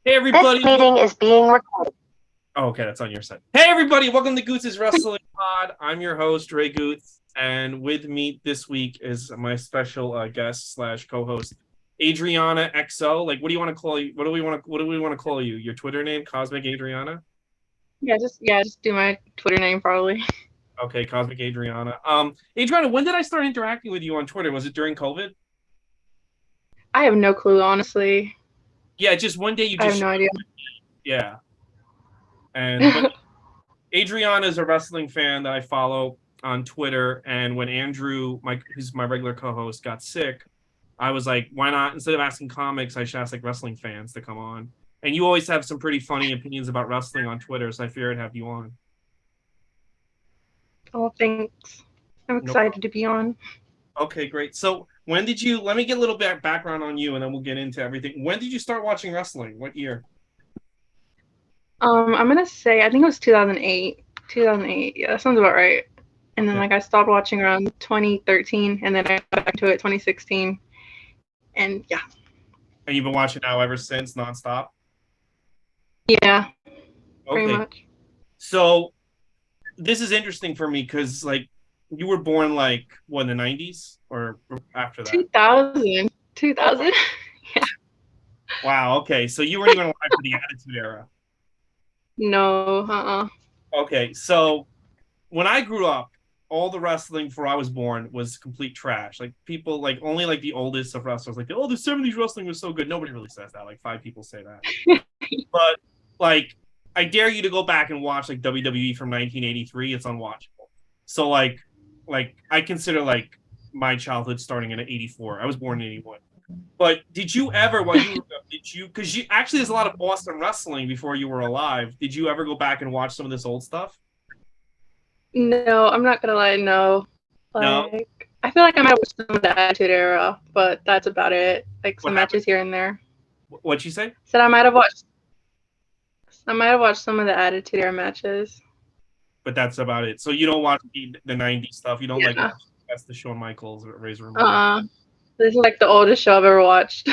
Hey everybody! This meeting is being recorded. Oh, okay, that's on your side. Hey everybody! Welcome to Goots' Wrestling Pod. I'm your host Ray Goots, and with me this week is my special guest slash co-host Adrianna XO. Like, what do you want to call you? What do we want to call you? Your Twitter name, Cosmic Adrianna? Yeah, just do my Twitter name probably. Okay, Cosmic Adrianna. Adrianna, when did I start interacting with you on Twitter? Was it during COVID? I have no clue, honestly. Yeah, just one day you I have just no idea. yeah. But Adriana is a wrestling fan that I follow on Twitter, and when Andrew, who's my regular co-host, got sick, I was like, why not? Instead of asking comics, I should ask like wrestling fans to come on. And you always have some pretty funny opinions about wrestling on Twitter, so I figured I'd have you on. Oh, thanks. I'm No excited to be on. Okay, great. So when did you? Let me get a little bit background on you, and then we'll get into everything. When did you start watching wrestling? What year? I'm gonna say I think it was 2008. 2008. Yeah, that sounds about right. And then Yeah. I stopped watching around 2013, and then I got back to it 2016. And yeah, And you've been watching now ever since, nonstop. yeah, pretty Okay, much. so this is interesting for me because like you were born like what, in the 90s or after that? 2000. Oh 2000. Yeah. wow, okay, so you weren't even alive for the Attitude Era. No. Okay, so when I grew up, all the wrestling before I was born was complete trash. Like people, like only like the oldest of wrestlers, like oh the 70s wrestling was so good. Nobody really says that. Like five people say that. But like I dare you to go back and watch like WWE from 1983. It's unwatchable. So like I consider like my childhood starting in 84. I was born in 81. But did you ever, while you did you, because you actually there's a lot of Boston wrestling before you were alive. Did you ever go back and watch some of this old stuff? No, I'm not gonna lie. No. No. Like, I feel like I might have watched some of the Attitude Era, but that's about it. Like What some happened? matches here and there. What'd you say? Said I might have watched some of the Attitude Era matches. But that's about it. So you don't watch the 90s stuff. You don't like Yeah. watch that's the Shawn Michaels or Razor Ramon. Uh-uh. This is like the oldest show I've ever watched.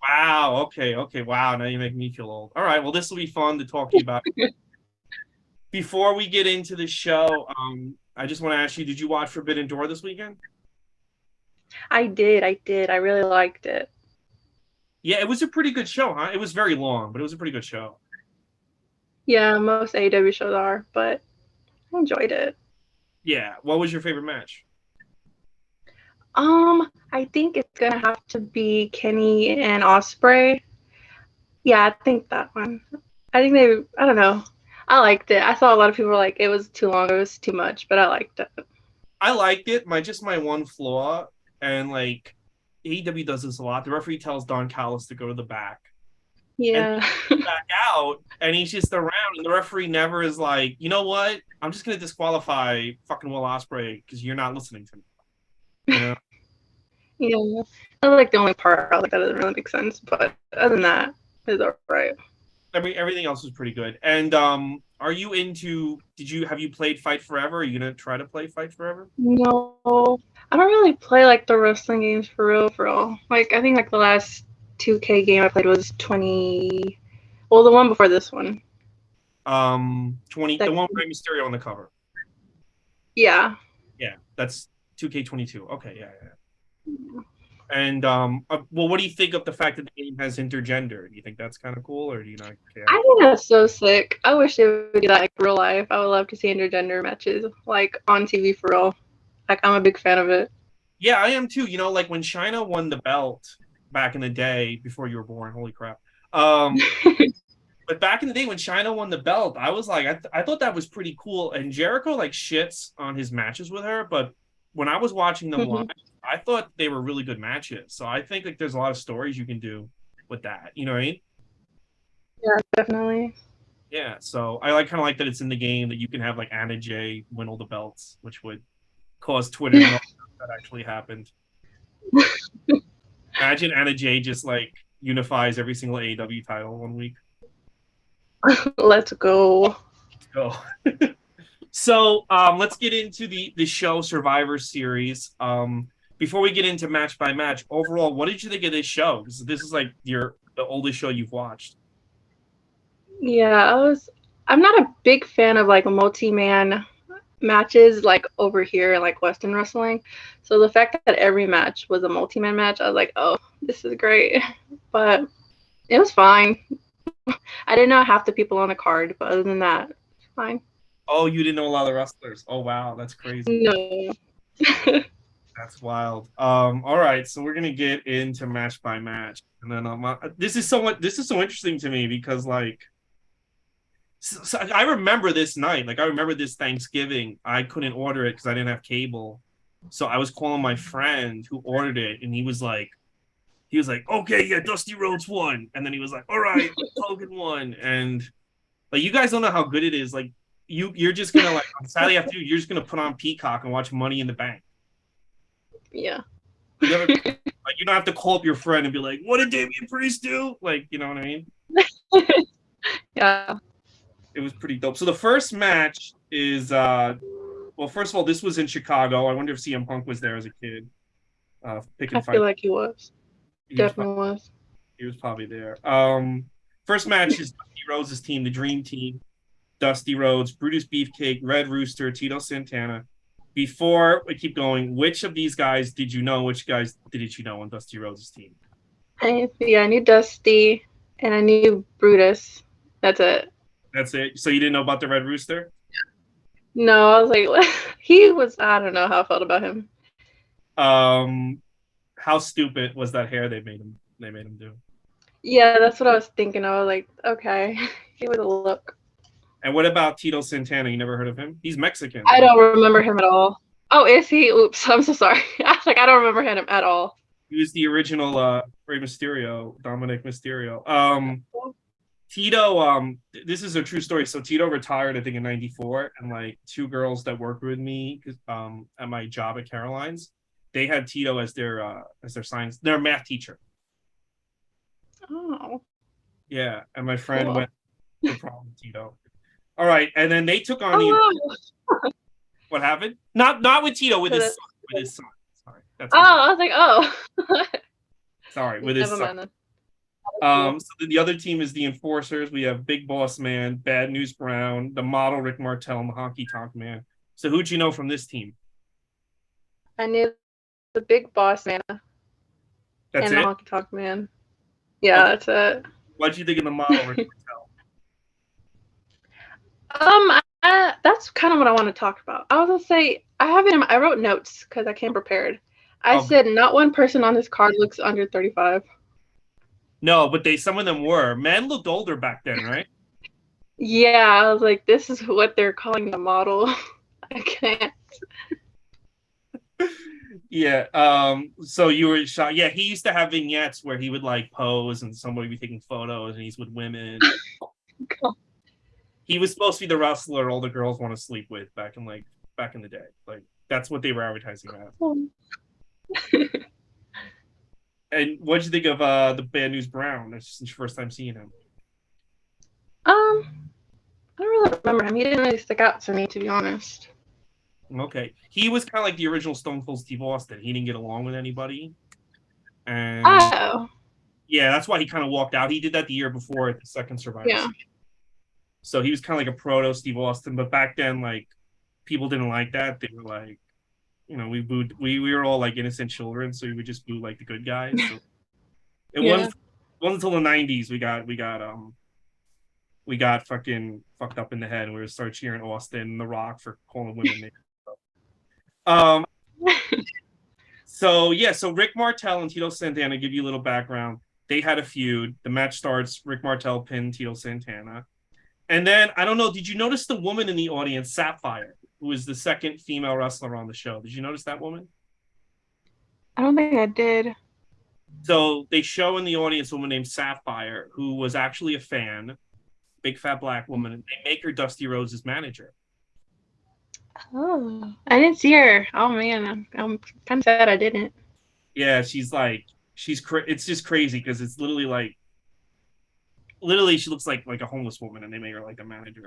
Wow. Okay. Wow. Now you make me feel old. All right. Well, this will be fun to talk to you about. Before we get into the show, I just want to ask you: did you watch Forbidden Door this weekend? I did. I really liked it. Yeah, it was a pretty good show, huh? It was very long, but it was a pretty good show. Yeah, most AEW shows are, but I enjoyed it. Yeah. What was your favorite match? I think it's gonna have to be Kenny and Osprey. Yeah, I think that one. I don't know. I liked it. I saw a lot of people were like, it was too long, it was too much, but I liked it. I liked it. My one flaw, and like AEW does this a lot. The referee tells Don Callis to go to the back, and Yeah. back out, and he's just around, and the referee never is like, you know what? I'm just gonna disqualify fucking Will Ospreay because you're not listening to me. You know, Yeah. That's like the only part I was like that doesn't really make sense, but other than that, it's alright. everything else was pretty good. And are you into? Have you played Fight Forever? Are you gonna try to play Fight Forever? No. I don't really play like the wrestling games for real, for real. Like I think like the last 2K game I played was 20, well the one before this one. 20, the That, one with Rey Mysterio on the cover. yeah. Yeah, that's 2K22. Okay, yeah. And well, what do you think of the fact that the game has intergender? Do you think that's kind of cool, or do you not care? I think that's so sick. I wish they would do that like real life. I would love to see intergender matches like on TV for real. Like I'm a big fan of it. Yeah, I am too. You know, like when China won the belt back in the day before you were born. Holy crap! But back in the day when China won the belt, I was like, I thought that was pretty cool. And Jericho like shits on his matches with her, but when I was watching them live, I thought they were really good matches. So I think like there's a lot of stories you can do with that. You know what I mean? Yeah, definitely. Yeah. So I like kind of like that it's in the game that you can have like Anna Jay win all the belts, which would cause Twitter to know that actually happened. Imagine Anna Jay just like unifies every single AEW title one week. Let's go. Let's go. So let's get into the show Survivor Series. Before we get into match by match, overall, what did you think of this show? Because this is like the oldest show you've watched. Yeah, I'm not a big fan of like multi-man matches like over here in like Western wrestling. So the fact that every match was a multi-man match, I was like, oh, this is great. But it was fine. I didn't know half the people on the card, but other than that, it's fine. Oh, you didn't know a lot of wrestlers. Oh wow, that's crazy. No. That's wild. All right, so we're gonna get into match by match, and then this is so interesting to me because like so I remember this night, like I remember this Thanksgiving. I couldn't order it because I didn't have cable, so I was calling my friend who ordered it, and he was like, okay, yeah, Dusty Rhodes won, and then he was like, all right, Hogan won, and like you guys don't know how good it is. Like you're just gonna like on Saturday afternoon, you're just gonna put on Peacock and watch Money in the Bank. Yeah. You never like you don't have to call up your friend and be like, what did Damian Priest do? Like, you know what I mean? Yeah. It was pretty dope. So the first match is well, first of all, this was in Chicago. I wonder if CM Punk was there as a kid. Pick I and feel fight. like he was. He was Definitely was. he was probably there. First match is Dusty Rhodes' team, the Dream Team. Dusty Rhodes, Brutus Beefcake, Red Rooster, Tito Santana. Before we keep going, which of these guys did you know? Which guys didn't you know on Dusty Rhodes' team? I knew Dusty and I knew Brutus. That's it. That's it. So you didn't know about the Red Rooster? No, I was like, he was, I don't know how I felt about him. How stupid was that hair they made him do? Yeah, that's what I was thinking. I was like, okay, he would look. And what about Tito Santana? You never heard of him? He's Mexican. I don't remember him at all. Oh, is he? Oops, I'm so sorry. I don't remember him at all. He was the original Rey Mysterio, Dominic Mysterio. Tito, this is a true story. So Tito retired, I think, in '94, and like two girls that worked with me at my job at Caroline's, they had Tito as their math teacher. Oh, Yeah, and my friend cool. went no problem, Tito. All right, and then they took on what happened? Not with Tito, with his son. Sorry, that's I was like, oh. sorry, with his Never son. mind. So the other team is the Enforcers. We have Big Boss Man, Bad News Brown, the model Rick Martel, and the Honky Tonk Man. So who'd you know from this team? I knew the Big Boss Man That's and it. the Honky Tonk Man. Yeah, Okay. that's it. What'd you think of the model Rick Martel? That's kind of what I want to talk about. I was gonna say I wrote notes because I came prepared. I said not one person on this card looks under 35. No, but some of them were. Men looked older back then, right? Yeah, I was like, this is what they're calling the model. I can't. Yeah. So you were shot. Yeah, he used to have vignettes where he would like pose and somebody would be taking photos and he's with women. He was supposed to be the wrestler all the girls want to sleep with back in the day. Like that's what they were advertising as. And what'd you think of the Bad News Brown? That's your first time seeing him. I don't really remember him. He didn't really stick out to me, to be honest. Okay, he was kind of like the original Stone Cold Steve Austin. He didn't get along with anybody, and yeah, that's why he kind of walked out. He did that the year before at the second Survivor. Yeah. So he was kind of like a proto Steve Austin, but back then, like people didn't like that. They were like, you know, we booed. We were all like innocent children, so we would just boo like the good guys. So it wasn't until the '90s we got fucking fucked up in the head, and we would start cheering Austin and The Rock for calling women names. So yeah, so Rick Martel and Tito Santana, give you a little background. They had a feud. The match starts. Rick Martel pinned Tito Santana. And then, I don't know, did you notice the woman in the audience, Sapphire, who is the second female wrestler on the show? Did you notice that woman? I don't think I did. So they show in the audience a woman named Sapphire, who was actually a fan, big fat black woman, and they make her Dusty Rhodes' manager. Oh, I didn't see her. Oh man, I'm kind of sad I didn't. Yeah, it's just crazy because it's literally she looks like a homeless woman and they made her like a manager.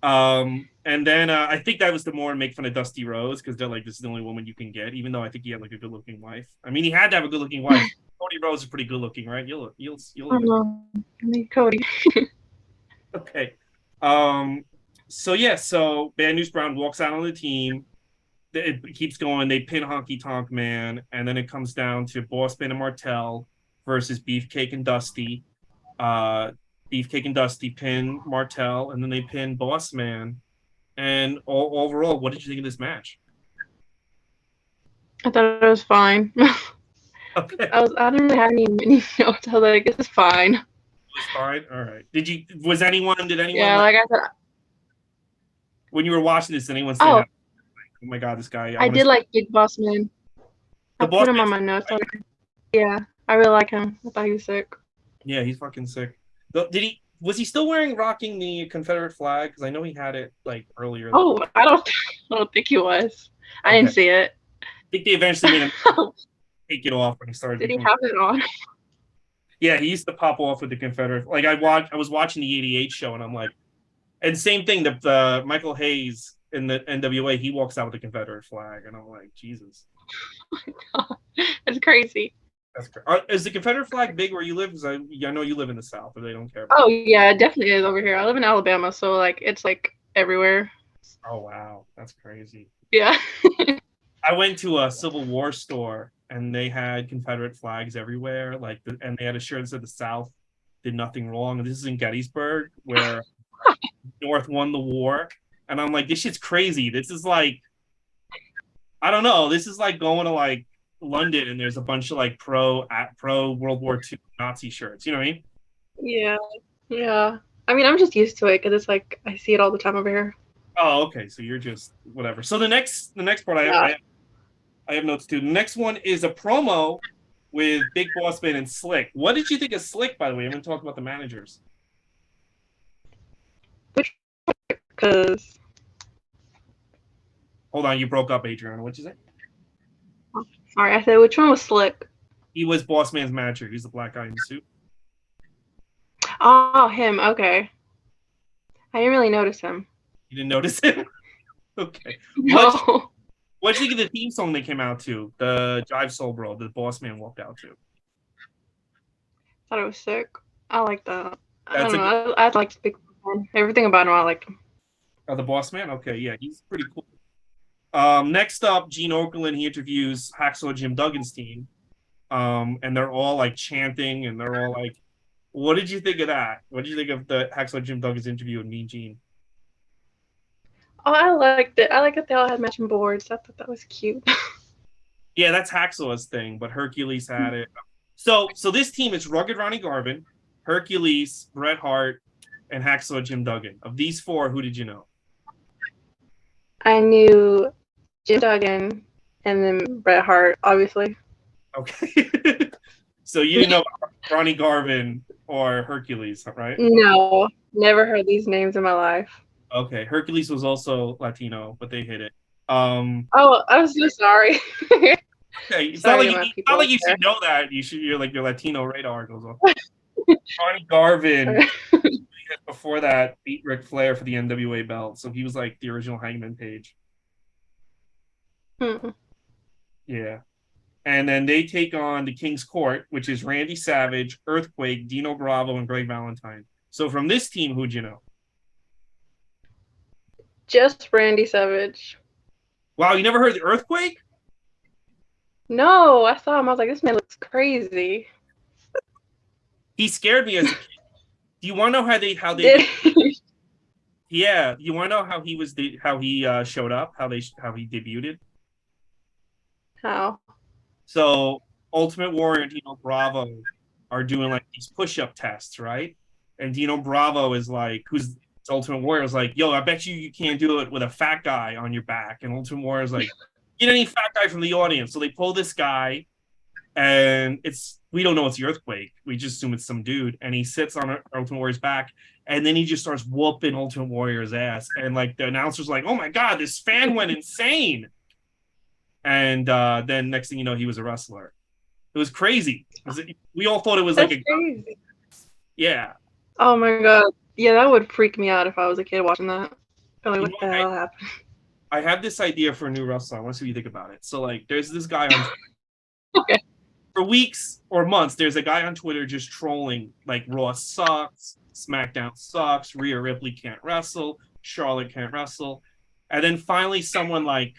And then I think that was the more to make fun of Dusty Rhodes because they're like, this is the only woman you can get, even though I think he had like a good looking wife. I mean, he had to have a good looking wife. Cody Rhodes is pretty good looking, right? You'll I mean, Cody. Okay. So yeah, so Bad News Brown walks out on the team. It keeps going. They pin Honky Tonk Man, and then it comes down to Boss Man and Martel versus Beefcake and Dusty. Uh, Beefcake and Dusty pin Martel, and then they pin Boss Man. And overall, what did you think of this match? I thought it was fine. Okay, I didn't really have any notes. I was like, this is fine. it was fine. All right. Was anyone? Did anyone Yeah, like like I said, when you were watching this? Did anyone stand oh, out? Oh my god, this guy! I I want to did see like Big Boss Man. the I Boss put him Man. on my notes. Yeah, I really like him. I thought he was sick. Yeah, he's fucking sick. Did he? Was he still rocking the Confederate flag? Because I know he had it like earlier. Oh, I don't think he was. I Okay, didn't I see it. think they eventually made him take it off when he started Did he becoming. have it on? Yeah, he used to pop off with the Confederate. Like I was watching the '88 show, and I'm like, and same thing. The Michael Hayes in the NWA, he walks out with the Confederate flag, and I'm like, Jesus, It's crazy. that's crazy. Is the Confederate flag big where you live? Because I know you live in the South, but they don't care about Oh it. yeah, it definitely is over here. I live in Alabama, so like it's like everywhere. Oh wow, that's crazy. Yeah. I went to a Civil War store and they had Confederate flags everywhere, and they had a shirt that said the South did nothing wrong. And this is in Gettysburg, where North won the war. And I'm like, this shit's crazy. This is like, I don't know. This is like going to like London and there's a bunch of like pro World War II Nazi shirts. You know what I mean? Yeah. Yeah. I mean, I'm just used to it because it's like I see it all the time over here. Oh, okay. So you're just whatever. So the next part Yeah. I have notes too. The next one is a promo with Big Boss Man and Slick. What did you think of Slick, by the way? I haven't talked about the managers. Because Hold on, you broke up, Adriana. What'd you say? sorry, I said which one was Slick? He was Boss Man's manager. He's the black guy in the suit. Oh, him. Okay. I didn't really notice him. You didn't notice him? Okay. No. What'd you think of the theme song they came out to? The Jive Soul Bro, the Boss Man walked out to. Thought it was sick. I like that. I That's don't a good know. I like Big Man. Everything about him, I liked him. the Boss Man? Okay, yeah, he's pretty cool. Next up, Gene Okerlund, he interviews Hacksaw Jim Duggan's team. And they're all like chanting and they're all like, what did you think of that? What did you think of the Hacksaw Jim Duggan's interview with Mean Gene? Oh, I liked it. I like that they all had matching boards. I thought that was cute. Yeah, that's Hacksaw's thing, but Hercules had it. So this team is Rugged Ronnie Garvin, Hercules, Bret Hart, and Hacksaw Jim Duggan. Of these four, who did you know? I knew Jim Duggan and then Bret Hart, obviously. Okay. So you didn't know Ronnie Garvin or Hercules, right? No, never heard these names in my life. Okay. Hercules was also Latino, but they hit it. Oh, I'm so sorry. Okay. Sorry to my It's not people like you there. should know that. You're like your Latino radar goes off. Ronnie Garvin before that beat Ric Flair for the NWA belt. So he was like the original Hangman Page. Hmm. Yeah. And then they take on the King's Court, which is Randy Savage, Earthquake, Dino Bravo, and Greg Valentine. So from this team, who'd you know? Just Randy Savage. Wow, you never heard the Earthquake? No, I saw him. I was like, this man looks crazy. He scared me as a kid. Do you want to know how they Did Yeah, you want to know how he showed up, how he debuted? how? So Ultimate Warrior and Dino Bravo are doing like these push-up tests, right? And Dino Bravo is like, who's Ultimate Warrior is like, yo, I bet you can't do it with a fat guy on your back. And Ultimate Warrior is like, get any fat guy from the audience. So they pull this guy, and we don't know it's the Earthquake. We just assume it's some dude, and he sits on Ultimate Warrior's back, and then he just starts whooping Ultimate Warrior's ass. And like the announcer's like, oh my god, this fan went insane. And then next thing you know, he was a wrestler. It was crazy. We all thought it was That's like crazy. yeah. Oh my god. Yeah, that would freak me out if I was a kid watching that. I'm like, You what know, the hell happened? I have this idea for a new wrestler. I want to see what you think about it. So like, there's this guy on Okay. for weeks or months. There's a guy on Twitter just trolling like Raw sucks, SmackDown sucks. Rhea Ripley can't wrestle. Charlotte can't wrestle. And then finally, someone like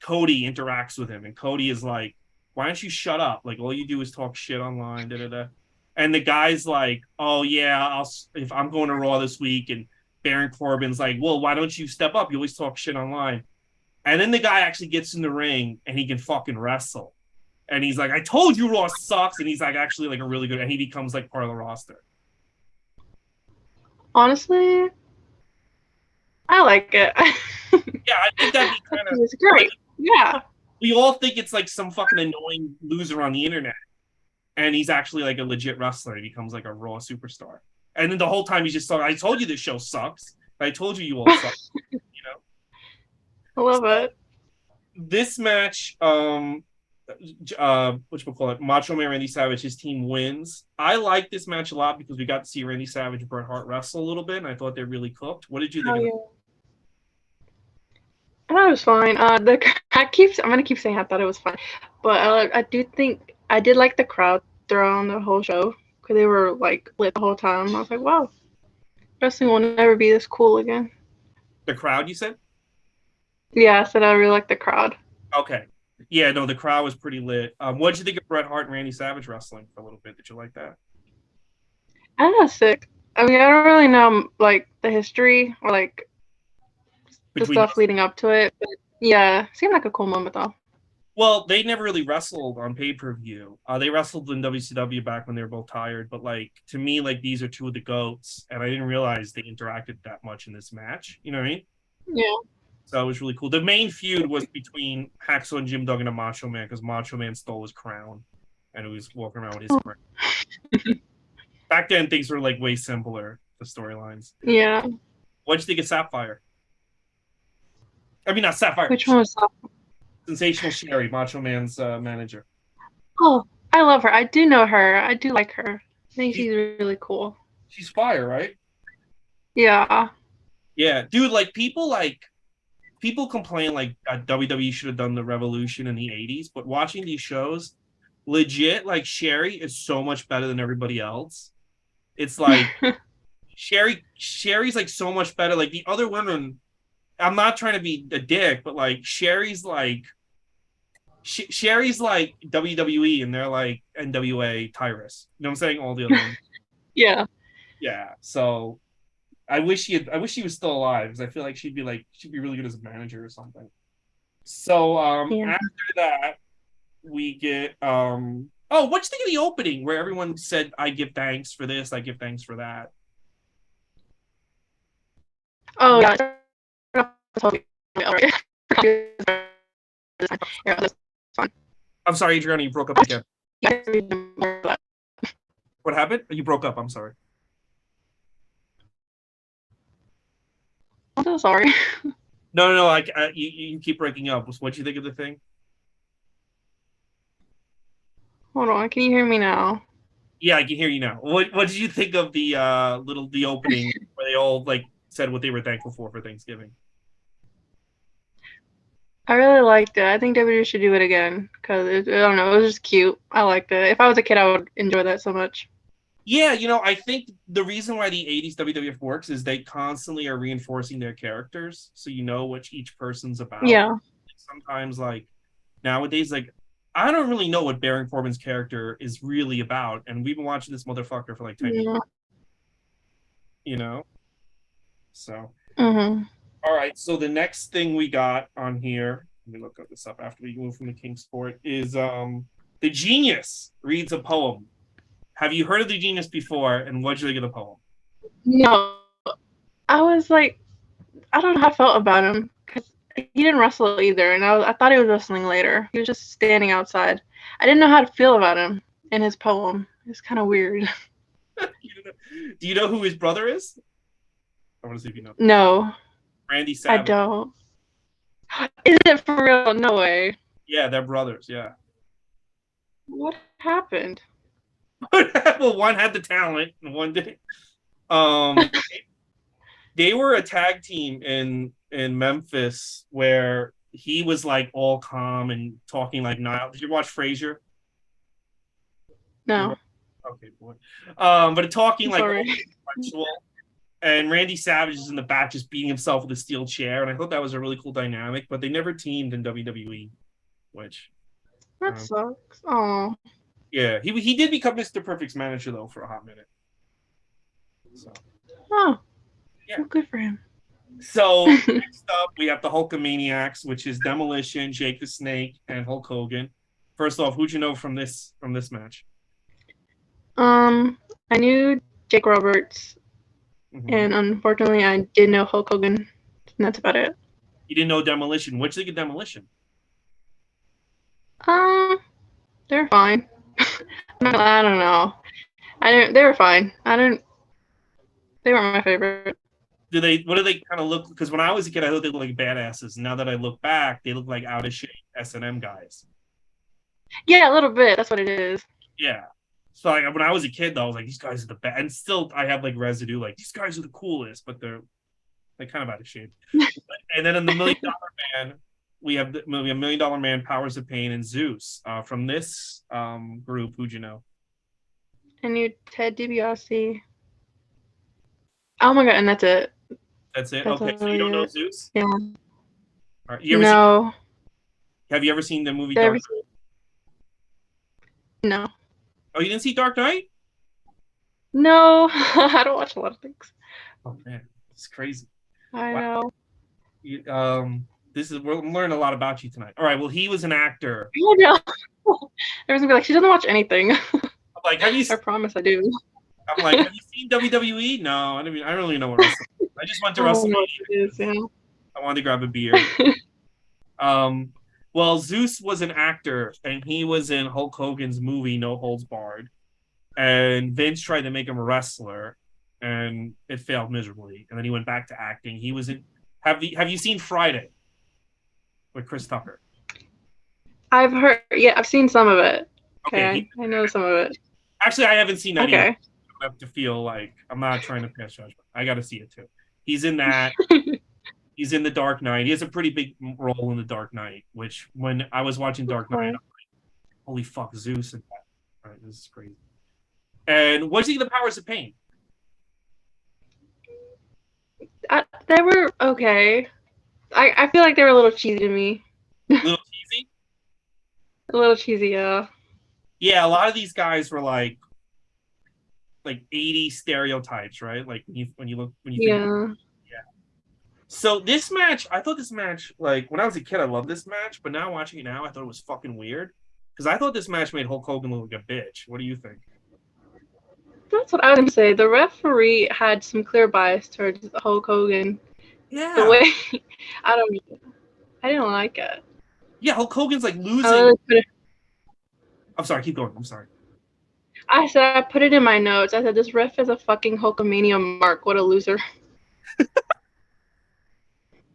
Cody interacts with him, and Cody is like, "Why don't you shut up? Like, all you do is talk shit online." Da da da. And the guy's like, "Oh yeah, if I'm going to Raw this week." And Baron Corbin's like, "Well, why don't you step up? You always talk shit online." And then the guy actually gets in the ring and he can fucking wrestle. And he's like, "I told you Raw sucks." And he's like, actually like a really good, and he becomes like part of the roster. Honestly, I like it. Yeah, I think that'd be kind of It's great. Yeah. we all think it's like some fucking annoying loser on the internet. And he's actually like a legit wrestler. He becomes like a Raw superstar. And then the whole time he's just talking, "I told you this show sucks. I told you all suck." You know? I love So, it. this match, whatchamacallit, Macho Man Randy Savage, his team wins. I like this match a lot because we got to see Randy Savage and Bret Hart wrestle a little bit, and I thought they really cooked. What did you think Oh of yeah. I thought it was fine. I'm gonna keep saying I thought it was fine, but I do think I did like the crowd throughout the whole show because they were like lit the whole time. I was like, wow, wrestling will never be this cool again. the crowd? You said Yeah, I said I really like the crowd. okay. Yeah, no, the crowd was pretty lit. What did you think of Bret Hart and Randy Savage wrestling for a little bit? Did you like that? I thought it was sick. I mean, I don't really know like the history or like the Between stuff leading up to it, but yeah, it seemed like a cool moment though. Well, they never really wrestled on pay-per-view. They wrestled in WCW back when they were both tired, but like to me, like these are two of the goats, and I didn't realize they interacted that much in this match. You know what I mean? Yeah. So it was really cool. The main feud was between Hacksaw and Jim Duggan and Macho Man because Macho Man stole his crown, and he was walking around with his crown. Back then, things were like way simpler. The storylines. Yeah. What'd you think of Sapphire? I mean, not Sapphire. Which one was that? Sensational Sherry, Macho Man's manager. Oh, I love her. I do know her. I do like her. I think she's really cool. She's fire, right? Yeah. Yeah, dude. People complain like WWE should have done the Revolution in the '80s, but watching these shows, legit, like Sherry is so much better than everybody else. It's like Sherry's like so much better. Like the other women, I'm not trying to be a dick, but like Sherry's like WWE and they're like NWA Tyrus. You know what I'm saying? All the other ones. Yeah. Yeah. So I wish she was still alive because I feel like she'd be really good as a manager or something. So Yeah. after that we get oh, what'd you think of the opening where everyone said, "I give thanks for this, I give thanks for that"? Oh yeah. I'm sorry, Adriana, you broke up again. What happened? You broke up. I'm sorry. I'm so sorry. No. You keep breaking up. What do you think of the thing? Hold on. Can you hear me now? Yeah, I can hear you now. What did you think of the the opening where they all like said what they were thankful for Thanksgiving? I really liked it. I think WWE should do it again because I don't know. It was just cute. I liked it. If I was a kid, I would enjoy that so much. Yeah, I think the reason why the '80s WWF works is they constantly are reinforcing their characters, so you know what each person's about. Yeah. Sometimes, like nowadays, like I don't really know what Baron Corbin's character is really about, and we've been watching this motherfucker for like 10 years. You know, so. Mm-hmm. All right, so the next thing we got on here, let me look this up after we move from the King Sport, is the Genius reads a poem. Have you heard of the Genius before, and what did you think of the poem? No, I was like, I don't know how I felt about him because he didn't wrestle either, and I thought he was wrestling later. He was just standing outside. I didn't know how to feel about him in his poem. It was kind of weird. Do you know who his brother is? I want to see if you know. No, Randy Savage. I don't. Is it for real? No way. Yeah, they're brothers. Yeah. What happened? Well, one had the talent, and one didn't. Um, they were a tag team in Memphis where he was like all calm and talking like Niall. Did you watch Frasier? No. Okay, boy. But talking like actual. And Randy Savage is in the back just beating himself with a steel chair. And I thought that was a really cool dynamic, but they never teamed in WWE, which That sucks. Oh. yeah, he did become Mr. Perfect's manager though for a hot minute. So Oh. yeah. Well, good for him. So next up we have the Hulkamaniacs, which is Demolition, Jake the Snake, and Hulk Hogan. First off, who'd you know from this match? I knew Jake Roberts, Mm-hmm. and unfortunately, I did know Hulk Hogan. And that's about it. You didn't know Demolition. What'd you think of Demolition? They're fine. I don't know. They were fine. They weren't my favorite. What do they kind of look? Because when I was a kid, I thought they looked like badasses. Now that I look back, they look like out of shape S&M guys. Yeah, a little bit. That's what it is. Yeah. So like, when I was a kid, though, I was like, these guys are the best. And still, I have like residue. Like these guys are the coolest, but they're kind of out of shape. And then in the $1 Million Man, we have $1 Million Man, Powers of Pain, and Zeus. From this group, who'd you know? I knew Ted DiBiase. Oh my god, and that's it. That's it. That's okay, so you don't know it. Zeus? Yeah. All right. No. Have you ever seen the movie Dark Knight? No. Oh, you didn't see Dark Knight? No. I don't watch a lot of things. Oh man, it's crazy. I know. We're learning a lot about you tonight. All right. Well, he was an actor. Oh no. Everyone's gonna be like, she doesn't watch anything. I'm like, I promise I do. I'm like, have you seen WWE? No, I don't really know what wrestling is. I just went to WrestleMania. I wanted to grab a beer. Well, Zeus was an actor, and he was in Hulk Hogan's movie No Holds Barred. And Vince tried to make him a wrestler, and it failed miserably. And then he went back to acting. He was in. Have you seen Friday with Chris Tucker? I've heard. Yeah, I've seen some of it. Okay, I know some of it. Actually, I haven't seen that either. I have to feel like I'm not trying to pass judgment. I got to see it too. He's in that. He's in The Dark Knight. He has a pretty big role in The Dark Knight, which when I was watching Dark Knight, I'm like, holy fuck, Zeus in that. All right, this is crazy. And what's he the Powers of Pain? They were okay. I feel like they were a little cheesy to me. A little cheesy? A little cheesy, yeah. Yeah, a lot of these guys were like 80 stereotypes, right? Like when you think yeah. So this match, I thought this match, like when I was a kid, I loved this match, but now watching it now, I thought it was fucking weird. Because I thought this match made Hulk Hogan look like a bitch. What do you think? That's what I was gonna say. The referee had some clear bias towards Hulk Hogan. Yeah. The way I didn't like it. Yeah, Hulk Hogan's like losing. I'm sorry, keep going. I'm sorry. I said I put it in my notes. I said this ref is a fucking Hulkamania mark. What a loser.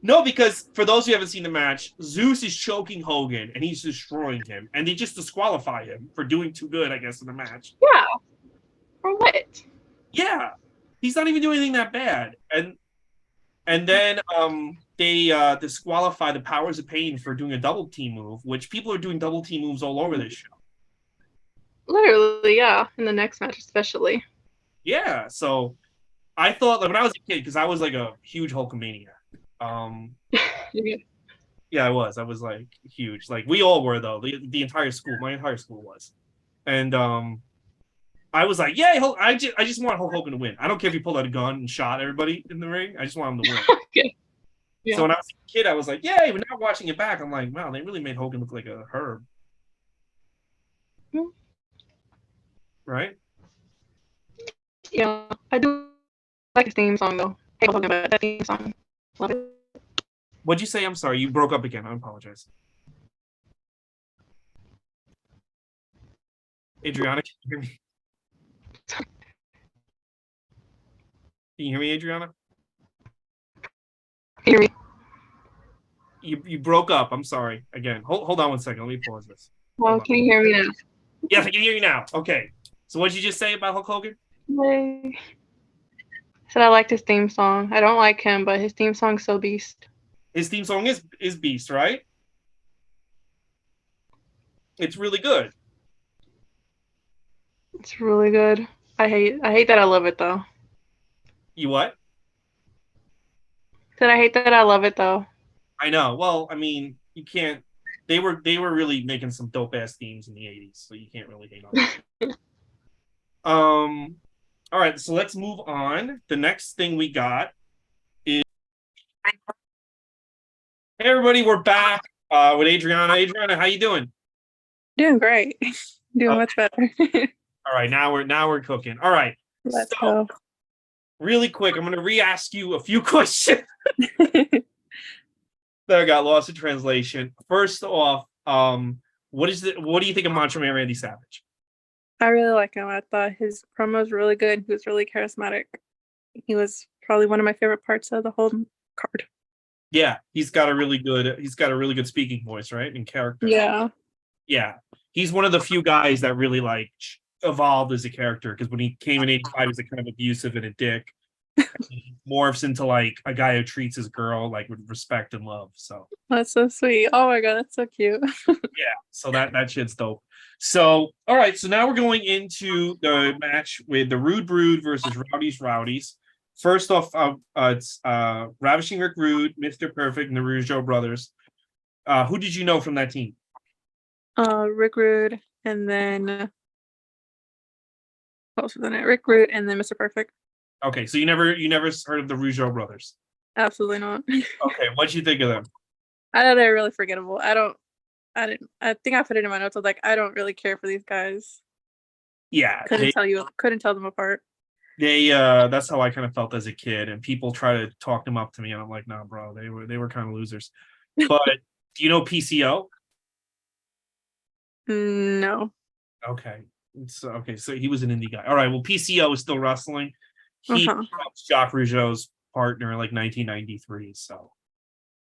No, because for those who haven't seen the match, Zeus is choking Hogan and he's destroying him, and they just disqualify him for doing too good, I guess, in the match. Yeah. For what? Yeah, he's not even doing anything that bad, and then they disqualify the Powers of Pain for doing a double team move, which people are doing double team moves all over this show. Literally, yeah. In the next match, especially. Yeah, so I thought like when I was a kid, because I was like a huge Hulkamania. Yeah, I was like huge. Like we all were though. The entire school, my entire school was, and I was like, yeah, I just want Hulk Hogan to win. I don't care if he pulled out a gun and shot everybody in the ring. I just want him to win. Okay. Yeah. So when I was a kid, I was like, yay. But now watching it back, I'm like, wow, they really made Hogan look like a herb. Mm-hmm. Right? Yeah, I do like his theme song though. Hey, Hogan, but that theme song, love it. What'd you say? I'm sorry, you broke up again. I apologize. Adrianna, can you hear me? Can you hear me, Adrianna? Hear me? You broke up. I'm sorry. Again, hold on one second. Let me pause this. Well, can you hear me now? Yes, I can hear you now. Okay. So what did you just say about Hulk Hogan? Yay. I said I liked his theme song. I don't like him, but his theme song's so beast. His theme song is beast, right? It's really good. It's really good. I hate that I love it though. You what? Said I hate that I love it though. I know. Well, I mean, you can't. They were really making some dope ass themes in the '80s, so you can't really hate on that. All right, so let's move on. The next thing we got is hey everybody, we're back with Adriana. Adriana, how you doing? Doing great. Doing Oh, much better. all right, now we're cooking. All right, Let's so go. really quick, I'm gonna re-ask you a few questions that got lost in translation. First off, what do you think of Macho Man Randy Savage? I really like him. I thought his promo was really good. He was really charismatic. He was probably one of my favorite parts of the whole card. Yeah, he's got a really good speaking voice, right? And character. Yeah. Yeah. He's one of the few guys that really like evolved as a character because when he came in '85, he was like kind of abusive and a dick. He morphs into like a guy who treats his girl like with respect and love. So That's so sweet. Oh my god, that's so cute. yeah, so that shit's dope. So all right, so now we're going into the match with the Rude Brood versus Rowdies. First off, it's Ravishing Rick Rude, Mr. Perfect, and the Rougeau brothers. Who did you know from that team? Rick Rude and then what else was in it? Rick Rude and then Mr. Perfect. Okay, so you never heard of the Rougeau brothers. Absolutely not. Okay, what'd you think of them? I know they're really forgettable. I think I put it in my notes. I was like, I don't really care for these guys. Yeah, Couldn't tell them apart. they that's how I kind of felt as a kid, and people try to talk them up to me, and I'm like, nah, bro, they were kind of losers. But do you know PCO? No. Okay. So he was an indie guy. All right. Well, PCO is still wrestling. He Uh-huh. was Jacques Rougeau's partner in like 1993. So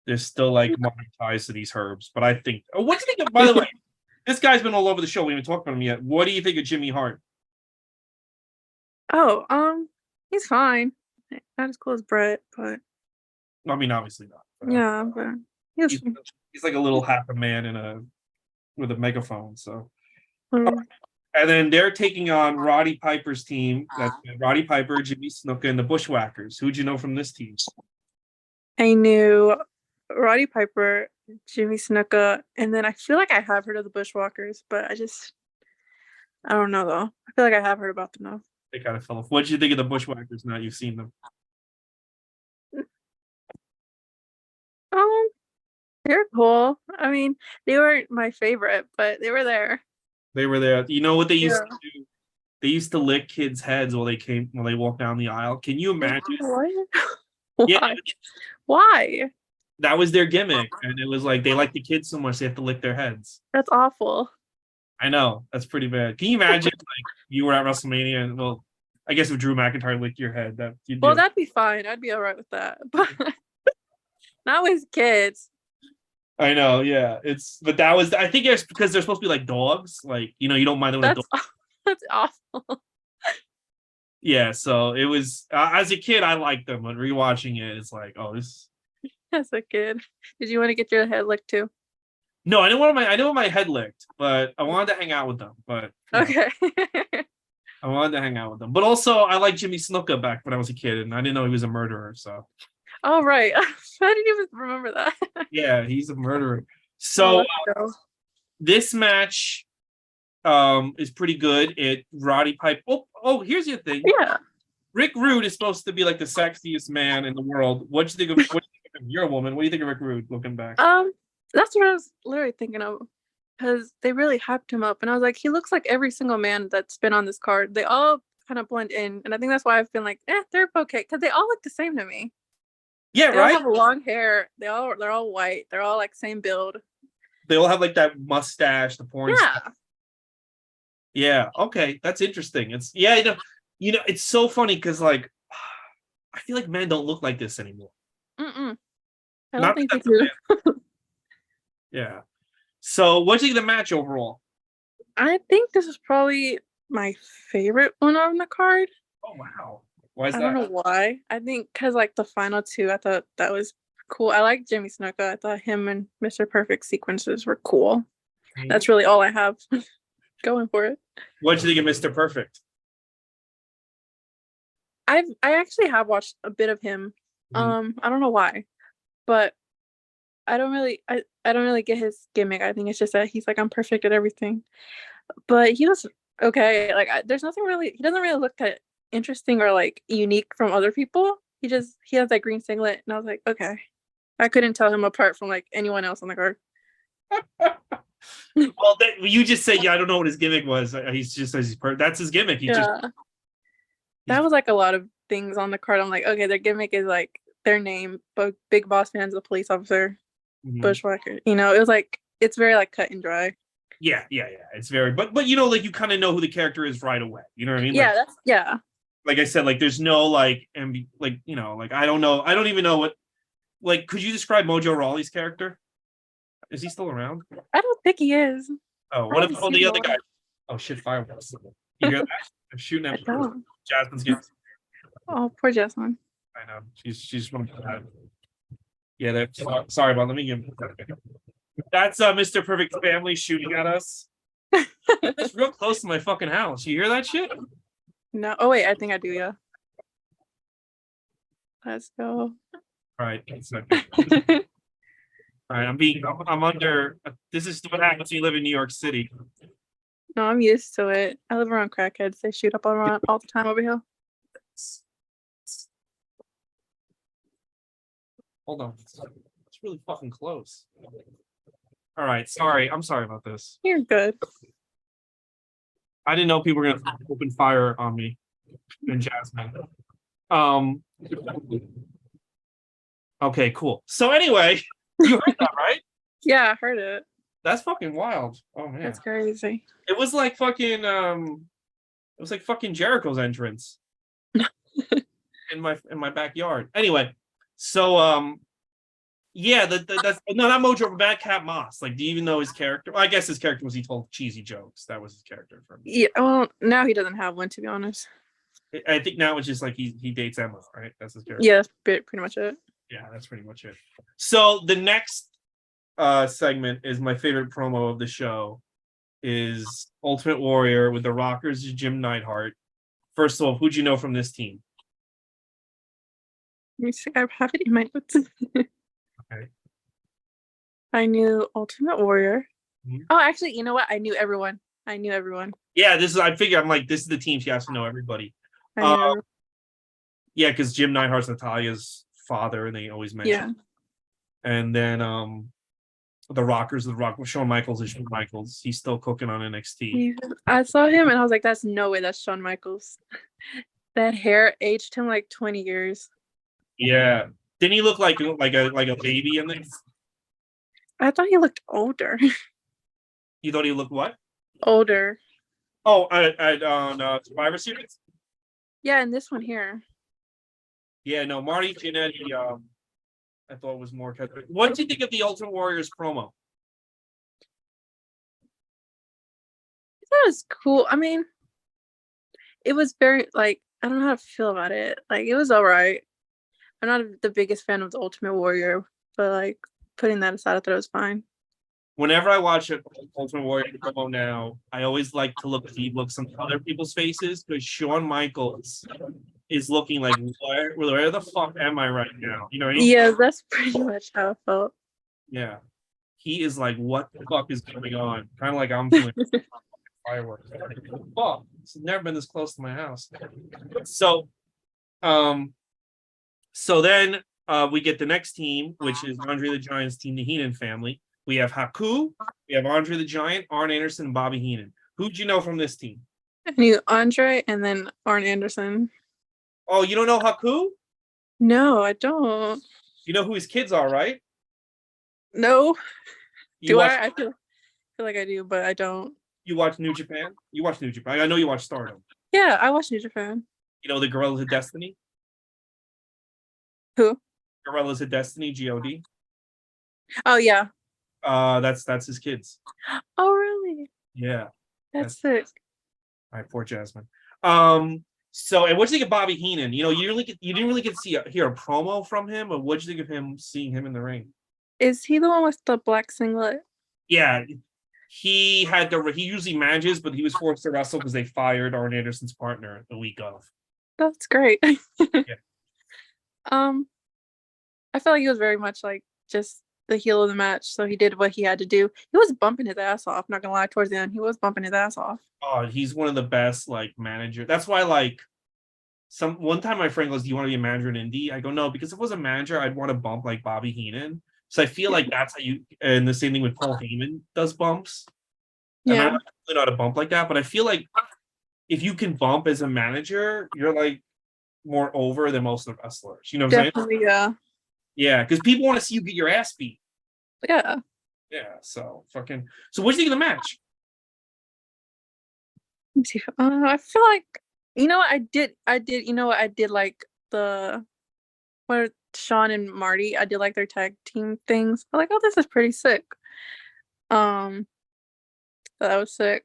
there's still like modern ties to these herbs. But I think, oh, what do you think of, by the way, this guy's been all over the show. We haven't talked about him yet. What do you think of Jimmy Hart? Oh, he's fine. Not as cool as Brett, but I mean, obviously not. yeah, but He's, he's like a little half a man with a megaphone. So, um, and then they're taking on Roddy Piper's team. That's Roddy Piper, Jimmy Snuka, and the Bushwhackers. Who'd you know from this team? I knew Roddy Piper, Jimmy Snuka, and then I feel like I have heard of the Bushwalkers, but I don't know though. I feel like I have heard about them though. They kind of fell off. What did you think of the Bushwhackers now you've seen them? Um, they're cool. I mean, they weren't my favorite, but they were there. They were there. You know what they used Yeah. to do? They used to lick kids' heads while they walked down the aisle. Can you imagine? What? Yeah, Why? Why? that was their gimmick. And it was like they like the kids so much they have to lick their heads. That's awful. I know. That's pretty bad. Can you imagine like you were at WrestleMania and well, I guess if Drew McIntyre licked your head, that you'd Well, be that'd be fine. I'd be all right with that. But not with kids. I know, yeah. But that was I think it's because they're supposed to be like dogs. Like, you don't mind them when a That's dog. that's awful. Yeah, so it was as a kid I liked them, but rewatching it, it's like, oh, this As a kid. Did you want to get your head licked too? no, I didn't want my head licked, but I wanted to hang out with them. But Okay. I wanted to hang out with them. But also, I liked Jimmy Snuka back when I was a kid, and I didn't know he was a murderer. So All right. I didn't even remember that. yeah, he's a murderer. Oh, So let's go. this match is pretty good. Roddy Pipe. Here's the thing. Yeah. Rick Rude is supposed to be like the sexiest man in the world. What do you think of? What do you think of You're a woman. What do you think of Rick Rude looking back? That's what I was literally thinking of. Because they really hyped him up. And I was like, he looks like every single man that's been on this card. They all kind of blend in. And I think that's why I've been like, they're okay. Because they all look the same to me. Yeah, They all right. have long hair. They're all white. They're all like same build. They all have like that mustache, the porn. Yeah. Stuff. Yeah. Okay, that's interesting. It's yeah. It's so funny because like I feel like men don't look like this anymore. I don't Not think that they that's do. yeah. So what do you think of the match overall? I think this is probably my favorite one on the card. Oh wow. Why is I that? don't know why. I think because like the final two, I thought that was cool. I like Jimmy Snuka. I thought him and Mr. Perfect sequences were cool. That's really all I have going for it. What do you think of Mr. Perfect? I actually have watched a bit of him. I don't know why, but I don't really get his gimmick. I think it's just that he's like, I'm perfect at everything. But he was okay. Like there's nothing really. He doesn't really look that interesting or like unique from other people. He has that green singlet, and I was like, okay. I couldn't tell him apart from like anyone else on the card. Well, you just say, yeah, I don't know what his gimmick was. He's just that's his gimmick. That was like a lot of things on the card. I'm like, okay, their gimmick is like their name, but Big Boss Man's a police officer, bushwhacker. You know, it was like it's very like cut and dry. Yeah. It's very, but you know, like you kind of know who the character is right away. You know what I mean? Yeah, like, Like I said, like there's no like, and like you know, like I don't know, I don't even know what. Like, could you describe Mojo Rawley's character? Is he still around? I don't think he is. Oh, what about the other guy? Oh shit, fireworks! You hear that? They're shooting at Jasmine's getting. Oh, poor Jasmine. I know she's one of that. Yeah, that's sorry about. Let me give. That's Mr. Perfect Family shooting at us. It's real close to my fucking house. You hear that shit? No. Oh wait, I think I do. Yeah. Let's go. All right. All right. I'm under. This is what happens when you live in New York City. No, I'm used to it. I live around crackheads. They shoot up around all the time over here. Hold on. It's really fucking close. All right. Sorry. I'm sorry about this. You're good. I didn't know people were gonna open fire on me and Jasmine. Okay, cool. So anyway, you heard that, right? Yeah, I heard it. That's fucking wild. Oh man. That's crazy. It was like fucking Jericho's entrance in my backyard. Anyway, so yeah, that's no, not Mojo, Bad Cat Moss. Like, do you even know his character? Well, I guess his character was he told cheesy jokes. That was his character for me. Yeah, well, now he doesn't have one, to be honest. I think now it's just like he dates Emma, right? That's his character. Yeah, that's pretty much it. Yeah, that's pretty much it. So the next segment is my favorite promo of the show, is Ultimate Warrior with the Rockers, Jim Neidhart. First of all, who'd you know from this team? Let me see. I have it in my notes. Okay. I knew Ultimate Warrior. Mhm. Oh, actually, you know what? I knew everyone. Yeah, I figure I'm like, this is the team she has to know everybody. I knew everyone. Yeah, because Jim Neidhart's Natalia's father, and they always mention. Yeah. And then the Rockers, Shawn Michaels is Shawn Michaels. He's still cooking on NXT. I saw him and I was like, that's no way that's Shawn Michaels. That hair aged him like 20 years. Yeah. Didn't he look like a baby in this? I thought he looked older. You thought he looked what? Older. Oh, on Survivor Series? Yeah, and this one here. Yeah, no, Marty Jannetty, I thought was more. What did you think of the Ultimate Warriors promo? That was cool. I mean, it was very like, I don't know how to feel about it. Like, it was all right. I'm not the biggest fan of the Ultimate Warrior, but like putting that aside, I thought it was fine. Whenever I watch an Ultimate Warrior promo now, I always like to look on other people's faces, because Shawn Michaels is looking like, where the fuck am I right now? You know what I mean? Yeah, that's pretty much how I felt. Yeah. He is like, what the fuck is going on? Kind of like I'm feeling fireworks. Fuck, it's never been this close to my house. So then we get the next team, which is Andre the Giant's team, the Heenan family. We have Haku, we have Andre the Giant, Arn Anderson, and Bobby Heenan. Who'd you know from this team? I knew Andre and then Arn Anderson. Oh, you don't know Haku? No, I don't. You know who his kids are, right? No. You watch, I feel like I do, but I don't. You watch New Japan? You watch New Japan. I know you watch Stardom. Yeah, I watch New Japan. You know the Gorillas of Destiny? Who? Gorillas of Destiny, GOD. Oh yeah. That's his kids. Oh really? Yeah. That's sick. All right, poor Jasmine. So, and what'd you think of Bobby Heenan? You know, you didn't really get to hear a promo from him, but what'd you think of him, seeing him in the ring? Is he the one with the black singlet? Yeah, he usually manages, but he was forced to wrestle because they fired Arn Anderson's partner the week of. That's great. Yeah. I feel like he was very much like just the heel of the match, so he did what he had to do. He was bumping his ass off, not gonna lie, towards the end. He was bumping his ass off. Oh, he's one of the best like manager. That's why like one time my friend goes, "Do you want to be a manager in indie?" I go, "No," because if I was a manager, I'd want to bump like Bobby Heenan. So I feel like that's how you. And the same thing with Paul Heyman does bumps. And I'm Yeah, really not a bump like that, but I feel like if you can bump as a manager, you're like more over than most of the wrestlers. You know what I'm saying? definitely. Yeah, Yeah, because people want to see you get your ass beat. yeah. Yeah, so fucking. So what do you think of the match? Let me see. I feel like you know what I did. I did. You know what I did like the what Sean and Marty. I did like their tag team things. I'm like, oh, this is pretty sick. Um, that was sick.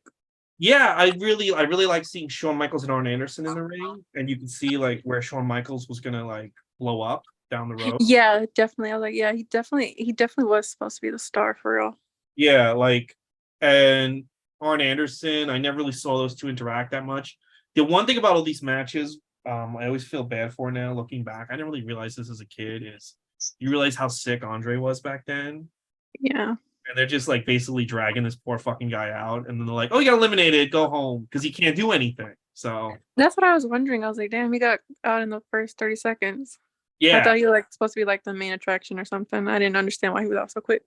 Yeah, I really like seeing Shawn Michaels and Arn Anderson in the ring, and you can see like where Shawn Michaels was gonna like blow up down the road. Yeah, definitely. I was like, yeah, he definitely was supposed to be the star for real. Yeah, like and Arn Anderson, I never really saw those two interact that much. The one thing about all these matches, I always feel bad for now looking back. I didn't really realize this as a kid, is you realize how sick Andre was back then. Yeah. And they're just like basically dragging this poor fucking guy out, and then they're like, "Oh, you got eliminated, go home," because he can't do anything. So That's what I was wondering. I was like, damn, he got out in the first 30 seconds. I yeah, thought he was like supposed to be like the main attraction or something. I didn't understand why he was out so quick.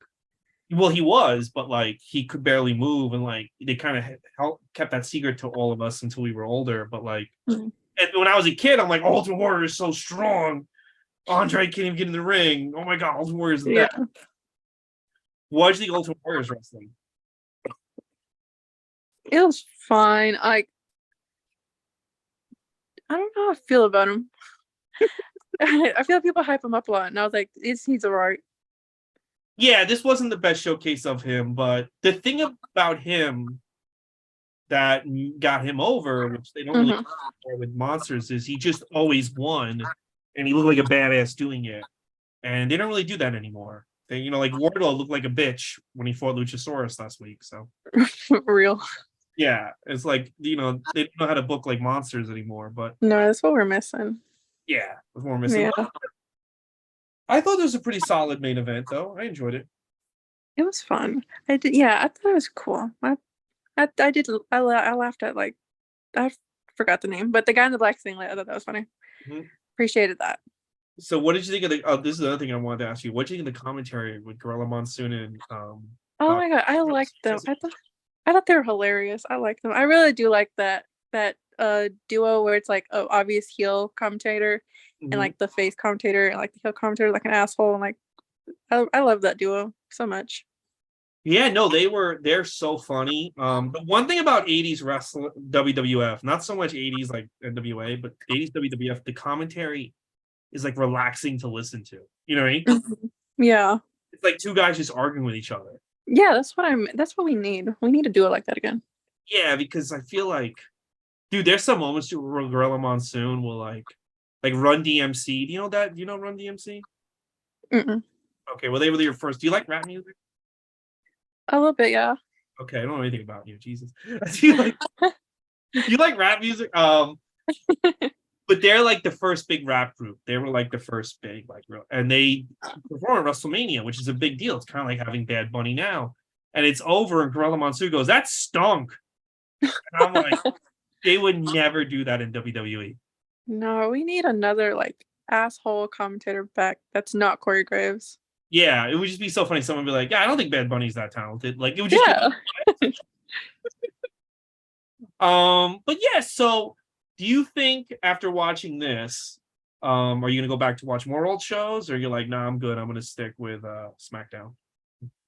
well, he was, but like he could barely move, and like they kind of kept that secret to all of us until we were older. But like, Mhm. and when I was a kid, I'm like, Ultimate Warrior is so strong. Andre can't even get in the ring. Oh my god, Ultimate Warrior is the Yeah. best. Why do you think Ultimate Warrior is wrestling? It was fine. I don't know how I feel about him. I feel like people hype him up a lot, and I was like, he's alright. Yeah, this wasn't the best showcase of him, but the thing about him that got him over, which they don't really Mhm. with monsters, is he just always won, and he looked like a badass doing it. And they don't really do that anymore. They, like Wardlow looked like a bitch when he fought Luchasaurus last week. So For real. yeah, it's like they don't know how to book like monsters anymore. But No, that's what we're missing. yeah, was more missing. Yeah, But I thought it was a pretty solid main event, though. I enjoyed it. it was fun. I did. Yeah, I thought it was cool. I did. I laughed at like I forgot the name, but the guy in the black singlet. I thought that was funny. Mhm. Appreciated that. So, what did you think of the? Oh, this is the other thing I wanted to ask you. What did you think of the commentary with Gorilla Monsoon and Oh Bob? my god, I liked them. I thought they were hilarious. I like them. I really do like that duo where it's like a obvious heel commentator and Mhm. like the face commentator and like the heel commentator like an asshole and like I love that duo so much. Yeah, no, they're so funny. The one thing about 80s wrestling WWF, not so much 80s like NWA, but 80s WWF, the commentary is like relaxing to listen to. You know what I mean? Mhm. Yeah. It's like two guys just arguing with each other. Yeah, that's what we need. We need to do it like that again. Yeah, because I feel like, dude, there's some moments too where Gorilla Monsoon will like Run DMC. Do you know that? Do you know Run DMC? Mm-mm. Okay, well they were your first. Do you like rap music? A little bit, yeah. Okay, I don't know anything about you, Jesus. Do you like rap music? But they're like the first big rap group. They were like the first big like real, and they perform at WrestleMania, which is a big deal. It's kind of like having Bad Bunny now, and it's over. And Gorilla Monsoon goes, "That stunk," and I'm like, they would never do that in WWE. No, we need another like asshole commentator back that's not Corey Graves. Yeah, it would just be so funny. Someone would be like, "Yeah, I don't think Bad Bunny's that talented." Like it would just Yeah. But yeah, so do you think after watching this, are you gonna go back to watch more old shows, or you're like, nah, I'm good, I'm gonna stick with SmackDown?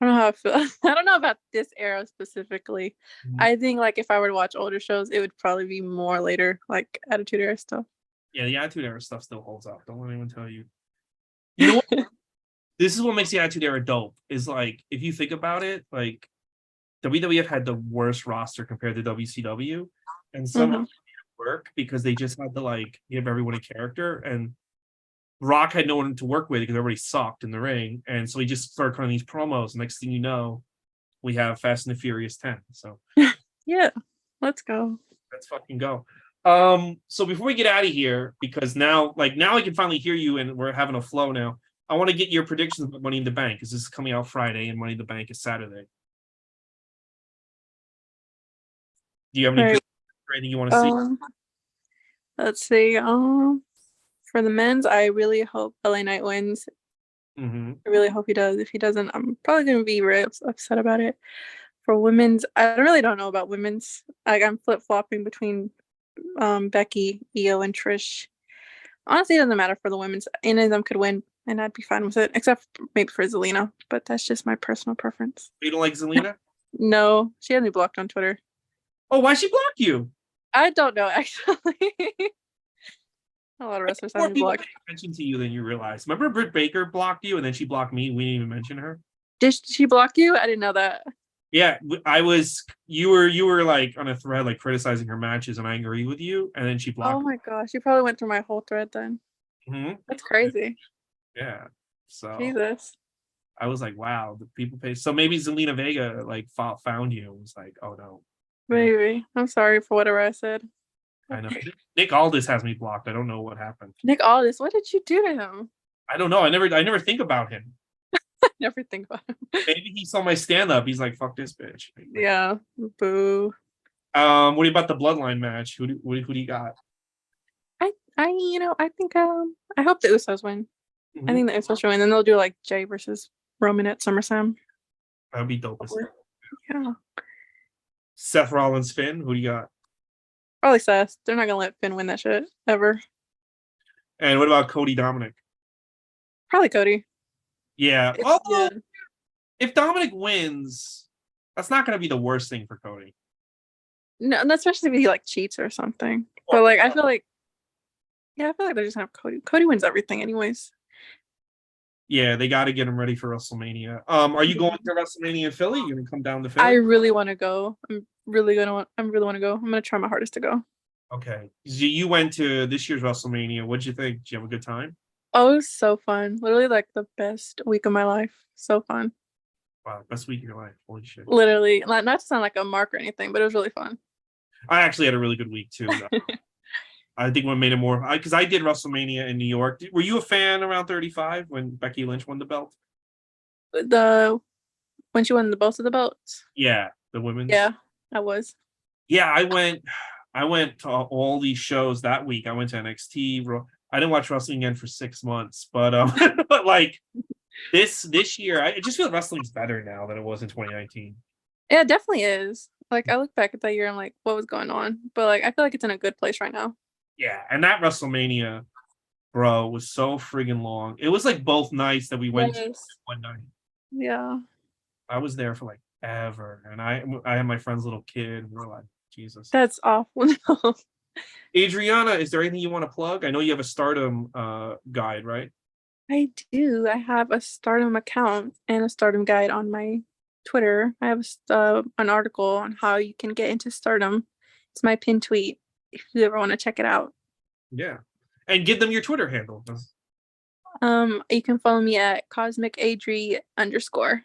I don't know how I feel. I don't know about this era specifically. Mhm. I think like if I were to watch older shows, it would probably be more later, like Attitude Era stuff. Yeah, the Attitude Era stuff still holds up. Don't let anyone tell you. You know what? This is what makes the Attitude Era dope. Is like if you think about it, like WWF had the worst roster compared to WCW, and some Mhm. work because they just had to like give everyone a character, and Rock had no one to work with because everybody sucked in the ring, and so he just started cutting these promos. Next thing you know, we have Fast and the Furious 10. So Yeah, let's go. let's fucking go. So before we get out of here, because now I can finally hear you and we're having a flow now. I want to get your predictions about Money in the Bank because this is coming out Friday and Money in the Bank is Saturday. Do you have any Right. or anything you want to see? Let's see. For the men's, I really hope LA Knight wins. Mm-hmm. I really hope he does. If he doesn't, I'm probably gonna be very upset about it. For women's, I really don't know about women's. Like I'm flip-flopping between Becky, Io, and Trish. Honestly, it doesn't matter for the women's. Any of them could win, and I'd be fine with it, except maybe for Zelina. But that's just my personal preference. You don't like Zelina? No, she had me blocked on Twitter. Oh, why'd she block you? I don't know, actually. A lot of wrestlers have More me people blocked. pay attention to you than you realize. Remember Britt Baker blocked you and then she blocked me? We didn't even mention her. Did she block you? I didn't know that. Yeah, I was. You were like on a thread, like criticizing her matches, and I agree with you. And then she blocked. Oh my gosh, you probably went through my whole thread then. Mm-hmm. That's crazy. Yeah. So Jesus. I was like, wow, the people pay. So maybe Zelina Vega like found you and was like, oh no. Maybe. I'm sorry for whatever I said. I know. Nick Aldis has me blocked. I don't know what happened. Nick Aldis, what did you do to him? I don't know. I never think about him. I never think about him. Maybe he saw my stand up. He's like, fuck this bitch. Yeah. Boo. What do you about the bloodline match? Who do you got? I think I hope the Usos win. Mm-hmm. I think the Usos should win. Then they'll do like Jay versus Roman at SummerSlam. That would be dope. Yeah. Seth Rollins, Finn. Who do you got? Probably Seth. They're not gonna let Finn win that shit ever. And what about Cody Dominic? Probably Cody. Yeah. It's Although, good. if Dominic wins, that's not going to be the worst thing for Cody. No, especially if he like cheats or something. But like I feel like they're just gonna have Cody. Cody wins everything anyways. Yeah, they got to get him ready for WrestleMania. Are you going to WrestleMania in Philly? You gonna come down to Philly? I really want to go. I really want to go. I'm gonna try my hardest to go. Okay. You went to this year's WrestleMania. What'd you think? Did you have a good time? Oh, it was so fun. Literally like the best week of my life. So fun. Wow, best week of your life. Holy shit. Literally, not to sound like a mark or anything, but it was really fun. I actually had a really good week too. I think what made it more because I did WrestleMania in New York. Were you a fan around 35 when Becky Lynch won the belt? When she won both of the belts. Yeah, the women's. Yeah, I was. Yeah, I went to all these shows that week. I went to NXT. I didn't watch wrestling again for 6 months, but but like this year, I just feel wrestling's better now than it was in 2019. Yeah, it definitely is. Like I look back at that year and like, what was going on? But like, I feel like it's in a good place right now. Yeah, and that WrestleMania, bro, was so friggin' long. It was like both nights that we went to one night. Yeah. I was there for like ever, and I had my friend's little kid. And we were like, Jesus. That's awful. No. Adrianna, is there anything you want to plug? I know you have a Stardom guide, right? I do. I have a Stardom account and a Stardom guide on my Twitter. I have an article on how you can get into Stardom. It's my pinned tweet if you ever want to check it out. Yeah. And give them your Twitter handle. You can follow me at Cosmic Adri _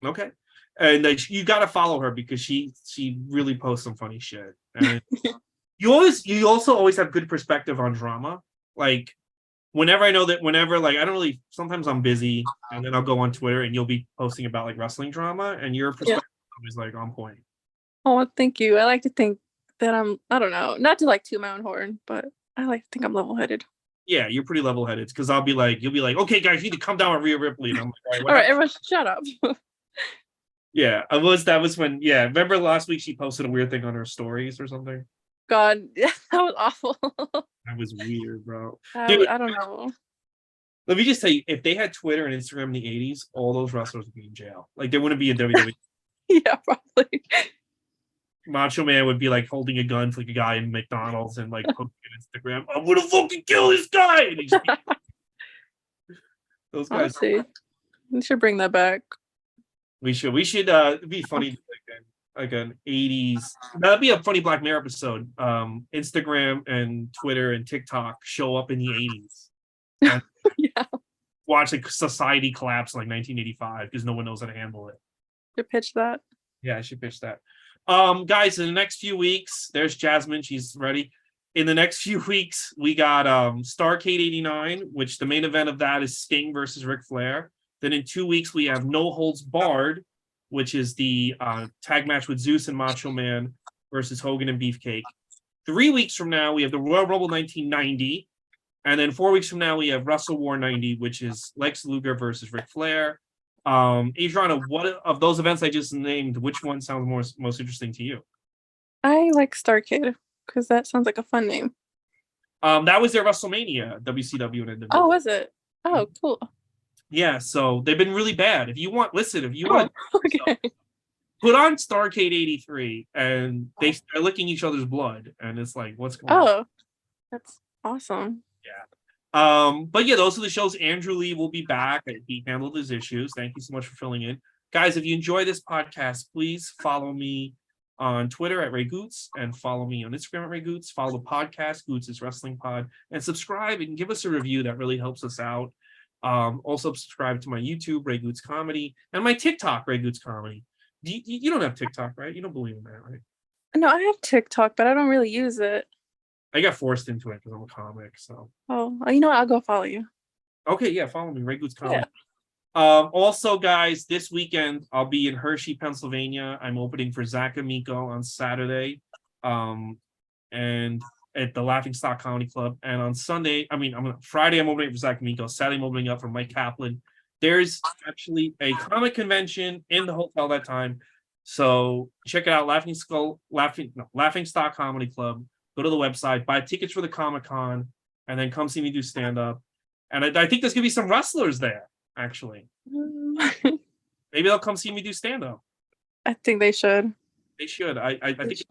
Okay. And you got to follow her because she really posts some funny shit. And you also always have good perspective on drama. Like whenever I don't really, sometimes I'm busy and then I'll go on Twitter and you'll be posting about like wrestling drama and your perspective is like on point. Oh, thank you. I like to think that I don't know, not to like toot my own horn, but I like to think I'm level-headed. Yeah, you're pretty level-headed because you'll be like, okay, guys, you need to come down with Rhea Ripley. And I'm like, all right, everyone shut up. Yeah, that was when, remember last week she posted a weird thing on her stories or something? God, yeah, that was awful. That was weird, bro. Dude, I don't know. Let me just tell you, if they had Twitter and Instagram in the 80s, all those wrestlers would be in jail. Like, they wouldn't be in WWE. Yeah, probably. Macho Man would be like holding a gun to like a guy in McDonald's and like posting on Instagram, I'm gonna fucking kill this guy. And those guys. Honestly, we should bring that back. We should. It'd be funny, like an 80s. That'd be a funny Black Mirror episode. Instagram and Twitter and TikTok show up in the 80s. And Yeah. Watch like society collapse in like 1985 because no one knows how to handle it. Should pitch that. Yeah, I should pitch that. Guys, in the next few weeks, there's Jasmine. She's ready. in the next few weeks, we got Starrcade 89, which the main event of that is Sting versus Ric Flair. Then in 2 weeks, we have No Holds Barred, which is the tag match with Zeus and Macho Man versus Hogan and Beefcake. 3 weeks from now, we have the Royal Rumble 1990. And then 4 weeks from now, we have Wrestle War 90, which is Lex Luger versus Ric Flair. Adriana, what of those events I just named, which one sounds most interesting to you? I like Starrcade because that sounds like a fun name. That was their WrestleMania, WCW and NWA. Oh, was it? Oh, cool. Yeah, so they've been really bad. If you want, Okay. put on Starrcade 83, and they're licking each other's blood, and it's like, what's going on? Oh, that's awesome. But yeah, those are the shows. Andrew Lee will be back. He handled his issues. Thank you so much for filling in. Guys, if you enjoy this podcast, please follow me on Twitter at Ray Goots and follow me on Instagram at Ray Goots. Follow the podcast, Goots is Wrestling Pod, and subscribe and give us a review. That really helps us out. Also subscribe to my YouTube, Ray Goots Comedy, and my TikTok, Ray Goots Comedy. You don't have TikTok, right? You don't believe in that, right? No, I have TikTok, but I don't really use it. I got forced into it because I'm a comic, so. Oh, you know what? I'll go follow you. Okay, yeah, follow me, Ray Goots Comedy. Yeah. Also, guys, this weekend I'll be in Hershey, Pennsylvania. I'm opening for Zach Amico on Saturday, and at the Laughing Stock Comedy Club. And on Friday I'm opening for Zach Amico. Saturday I'm opening up for Mike Kaplan. There's actually a comic convention in the hotel that time, so check it out. Laughing Stock Comedy Club. Go to the website, buy tickets for the Comic-Con, and then come see me do stand-up. And I think there's gonna be some wrestlers there. Actually, maybe they'll come see me do stand-up. I think they should. They should. I think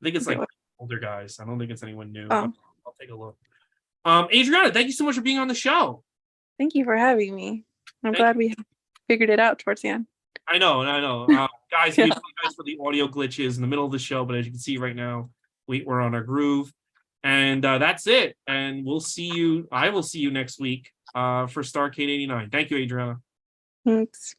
it's like older guys. I don't think it's anyone new. Oh. I'll take a look. Adriana, thank you so much for being on the show. Thank you for having me. I'm glad we figured it out towards the end. I know. Guys, we apologize for the audio glitches in the middle of the show, but as you can see right now, we're on our groove. And that's it. And I will see you next week for Starrcade 89. Thank you, Adriana. Thanks.